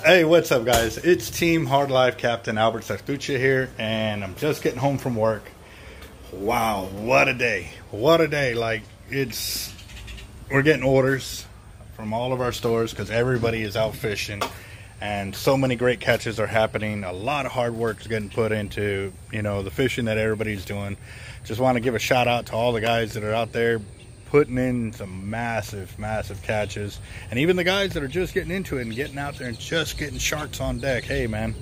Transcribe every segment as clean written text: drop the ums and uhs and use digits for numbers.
Hey, what's up, guys? It's Team Hard Life Captain Albert Sartucci here, and I'm just getting home from work. Wow, what a day! What a day! Like, we're getting orders from all of our stores because everybody is out fishing, and so many great catches are happening. A lot of hard work is getting put into, the fishing that everybody's doing. Just want to give a shout out to all the guys that are out there putting in some massive catches, and even the guys that are just getting into it and getting out there and just getting sharks on deck. Hey man,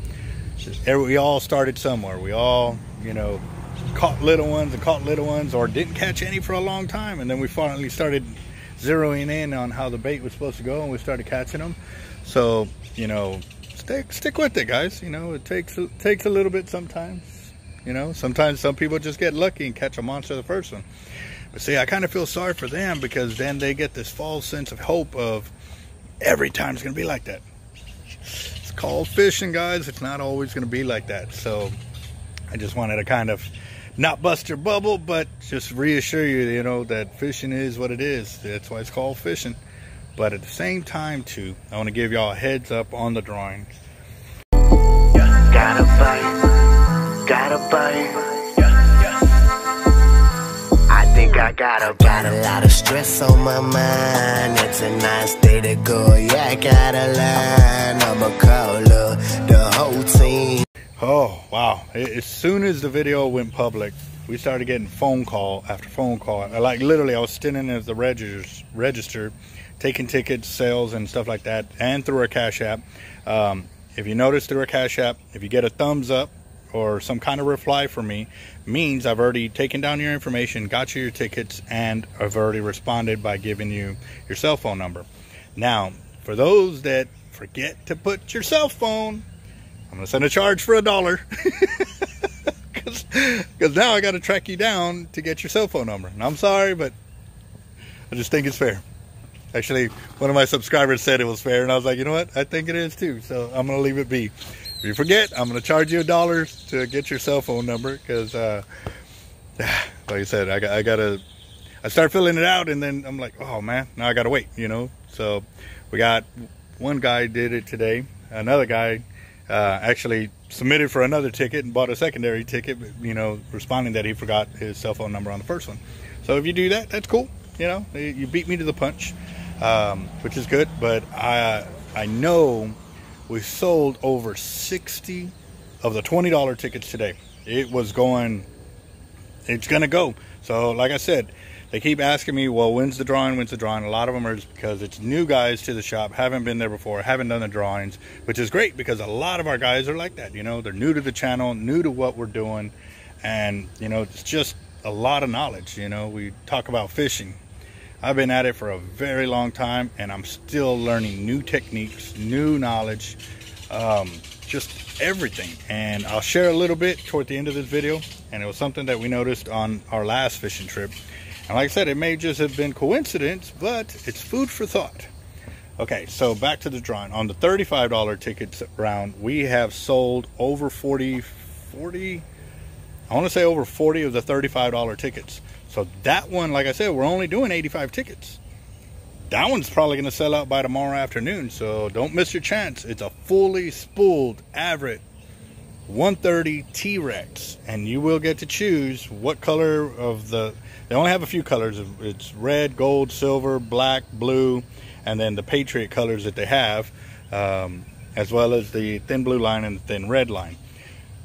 we all started somewhere. We all caught little ones or didn't catch any for a long time, and then we finally started zeroing in on how the bait was supposed to go, and we started catching them. So stick with it, guys. It takes a little bit sometimes. Sometimes some people just get lucky and catch a monster the first one. But see, I kind of feel sorry for them, because then they get this false sense of hope of every time it's going to be like that. It's called fishing, guys. It's not always going to be like that. So I just wanted to kind of not bust your bubble, but just reassure you, that fishing is what it is. That's why it's called fishing. But at the same time, too, I want to give y'all a heads up on the drawing. Gotta bite. I got a lot of stress on my mind. It's a nice day to go. Yeah, I got a line. I'ma call up the whole team. Oh wow, as soon as the video went public, we started getting phone call after phone call. Like, literally, I was standing at the register taking tickets, sales and stuff like that, and through our Cash App. If you notice, through our Cash App, if you get a thumbs up or some kind of reply from me, means I've already taken down your information, got you your tickets, and I've already responded by giving you your cell phone number. Now, for those that forget to put your cell phone, I'm gonna send a charge for $1 because now I got to track you down to get your cell phone number. And I'm sorry, but I just think it's fair. Actually, one of my subscribers said it was fair, and I was like, you know what? I think it is too. So I'm gonna leave it be. If you forget, I'm going to charge you $1 to get your cell phone number, because, like I said, I start filling it out, and then I'm like, oh man, now I got to wait, So we got one guy did it today. Another guy actually submitted for another ticket and bought a secondary ticket, responding that he forgot his cell phone number on the first one. So if you do that, that's cool. You beat me to the punch, which is good. But I know we sold over 60 of the $20 tickets today. It's going to go. So like I said, they keep asking me, well, when's the drawing? A lot of them are just because it's new guys to the shop, haven't been there before, haven't done the drawings, which is great, because a lot of our guys are like that. They're new to the channel, new to what we're doing, and it's just a lot of knowledge. We talk about fishing. I've been at it for a very long time, and I'm still learning new techniques, new knowledge, just everything. And I'll share a little bit toward the end of this video, and it was something that we noticed on our last fishing trip. And like I said, it may just have been coincidence, but it's food for thought. Okay, so back to the drawing. On the $35 tickets round, we have sold over 40, I want to say over 40 of the $35 tickets. So that one, like I said, we're only doing 85 tickets. That one's probably going to sell out by tomorrow afternoon, so don't miss your chance. It's a fully spooled Averitt 130 T-Rex, and you will get to choose what color of they only have a few colors. It's red, gold, silver, black, blue, and then the Patriot colors that they have, as well as the thin blue line and the thin red line.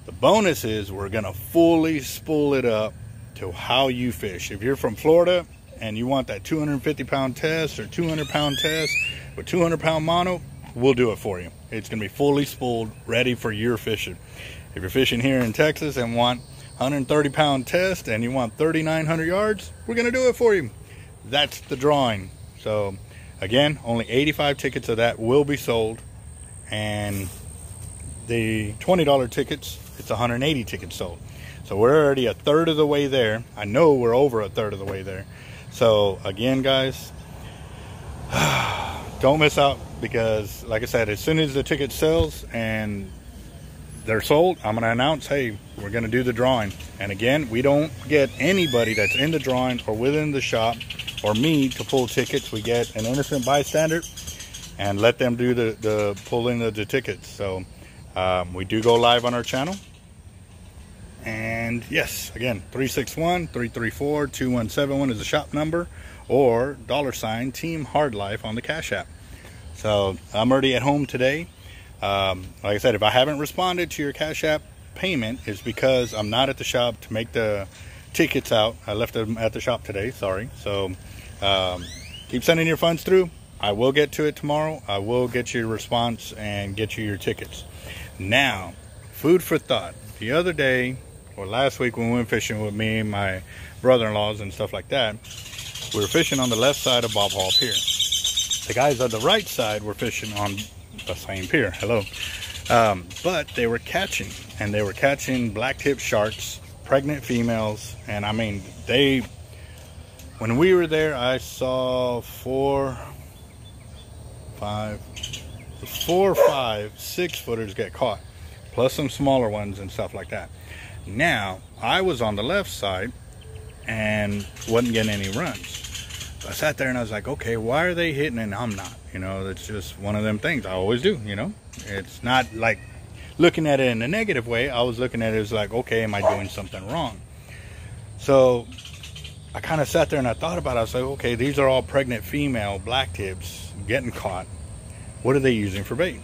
The bonus is we're going to fully spool it up to how you fish. If you're from Florida and you want that 250-pound test or 200-pound test with 200-pound mono, we'll do it for you. It's going to be fully spooled, ready for your fishing. If you're fishing here in Texas and want 130-pound test and you want 3,900 yards, we're going to do it for you. That's the drawing. So again, only 85 tickets of that will be sold, and the $20 tickets, it's 180 tickets sold. So we're already a third of the way there. I know we're over a third of the way there. So again, guys, don't miss out, because like I said, as soon as the ticket sells and they're sold, I'm going to announce, hey, we're going to do the drawing. And again, we don't get anybody that's in the drawing or within the shop or me to pull tickets. We get an innocent bystander, and let them do the pulling of the tickets. So we do go live on our channel. And yes, again, 361-334-2171 is the shop number, or $ Team Hard Life on the Cash App. So I'm already at home today. Like I said, if I haven't responded to your Cash App payment, it's because I'm not at the shop to make the tickets out. I left them at the shop today, sorry. So keep sending your funds through. I will get to it tomorrow. I will get you a response and get you your tickets. Now, food for thought. The other day, or last week when we went fishing with me and my brother-in-laws and stuff like that, we were fishing on the left side of Bob Hall Pier. The guys on the right side were fishing on the same pier. Hello. But they were catching, and they were catching black-tip sharks, pregnant females, and I mean, when we were there, I saw 4 or 5 6-footers get caught, plus some smaller ones and stuff like that. Now, I was on the left side and wasn't getting any runs. So I sat there and I was like, okay, why are they hitting and I'm not? You know, it's just one of them things. I always do, you know. It's not like looking at it in a negative way. I was looking at it as like, okay, am I doing something wrong? So I kind of sat there and I thought about it. I was like, okay, these are all pregnant female black tips getting caught. What are they using for bait?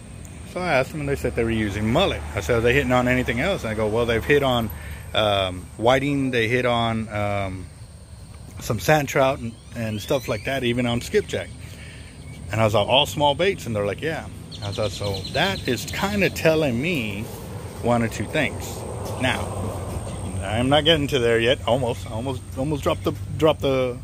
So I asked them, and they said they were using mullet. I said, are they hitting on anything else? And I go, well, they've hit on whiting, they hit on some sand trout and stuff like that, even on skipjack. And I was like, all small baits? And they're like, yeah. I was like, so that is kind of telling me one or two things. Now, I'm not getting to there yet. Almost dropped the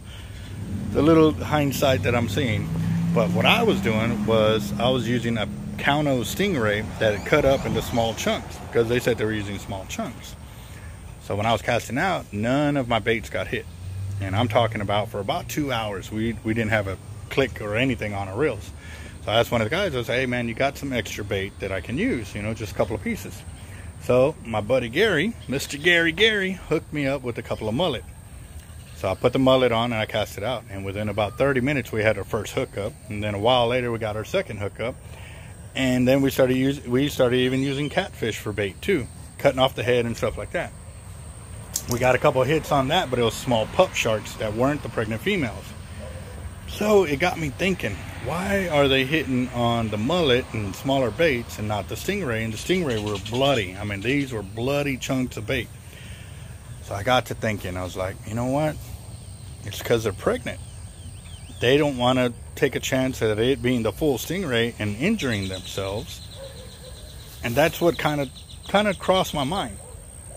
little hindsight that I'm seeing. But what I was doing was I was using a Kauno Stingray that had cut up into small chunks, because they said they were using small chunks. So when I was casting out, none of my baits got hit. And I'm talking about for about 2 hours, we didn't have a click or anything on our reels. So I asked one of the guys, I was like, hey man, you got some extra bait that I can use, you know, just a couple of pieces. So my buddy Gary, Mr. Gary, hooked me up with a couple of mullet. So I put the mullet on and I cast it out. And within about 30 minutes, we had our first hookup. And then a while later, we got our second hookup. And then we started even using catfish for bait too, cutting off the head and stuff like that. We got a couple of hits on that, but it was small pup sharks that weren't the pregnant females. So it got me thinking, why are they hitting on the mullet and smaller baits and not the stingray? And the stingray were bloody. I mean, these were bloody chunks of bait. So I got to thinking, I was like, you know what? It's because they're pregnant. They don't want to take a chance at it being the full stingray and injuring themselves. And that's what kind of crossed my mind.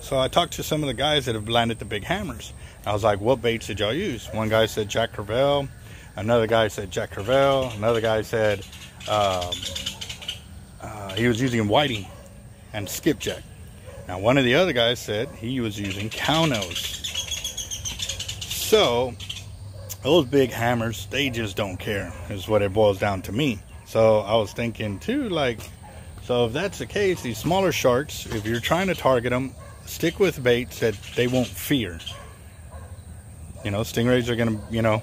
So I talked to some of the guys that have landed the big hammers. I was like, what baits did y'all use? One guy said Jack Crevalle. Another guy said Jack Crevalle. Another guy said he was using whiting and skipjack. Now, one of the other guys said he was using Kaunos. So, those big hammers, they just don't care, is what it boils down to me. So, I was thinking too, like, so if that's the case, these smaller sharks, if you're trying to target them, stick with baits that they won't fear. You know, stingrays are going to, you know,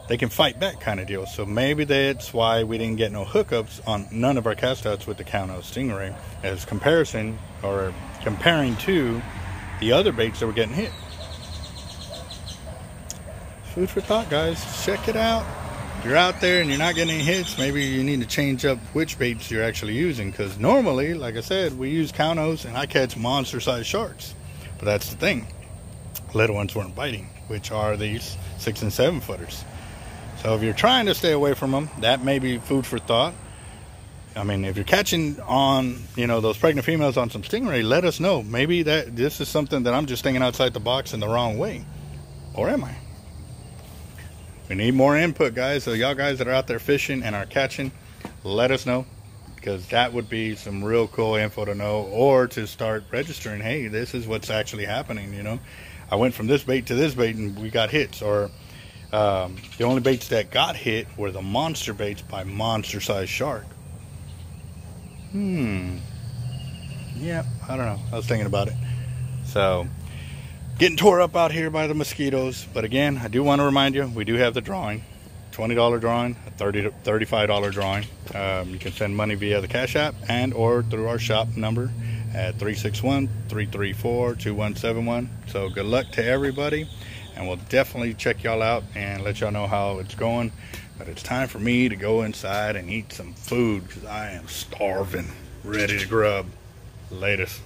they can fight back kind of deal. So maybe that's why we didn't get no hookups on none of our cast outs with the Kauno Stingray, as comparison or comparing to the other baits that were getting hit. Food for thought, guys. Check it out. If you're out there and you're not getting any hits, maybe you need to change up which baits you're actually using, because normally, like I said, we use Kaunos and I catch monster sized sharks. But that's the thing, little ones weren't biting, which are these 6 and 7 footers. So if you're trying to stay away from them, that may be food for thought. I mean, if you're catching on, you know, those pregnant females on some stingray, let us know. Maybe that this is something that I'm just thinking outside the box in the wrong way. Or am I? We need more input, guys. So y'all guys that are out there fishing and are catching, let us know, because that would be some real cool info to know, or to start registering. Hey, this is what's actually happening. You know, I went from this bait to this bait and we got hits. Or the only baits that got hit were the monster baits by monster sized shark. Yeah, I don't know. I was thinking about it. So, getting tore up out here by the mosquitoes. But again, I do want to remind you, we do have the drawing. $20 drawing, a $30 to $35 drawing. You can send money via the Cash App and or through our shop number at 361-334-2171. So good luck to everybody, and we'll definitely check y'all out and let y'all know how it's going. But it's time for me to go inside and eat some food because I am starving, ready to grub. Latest.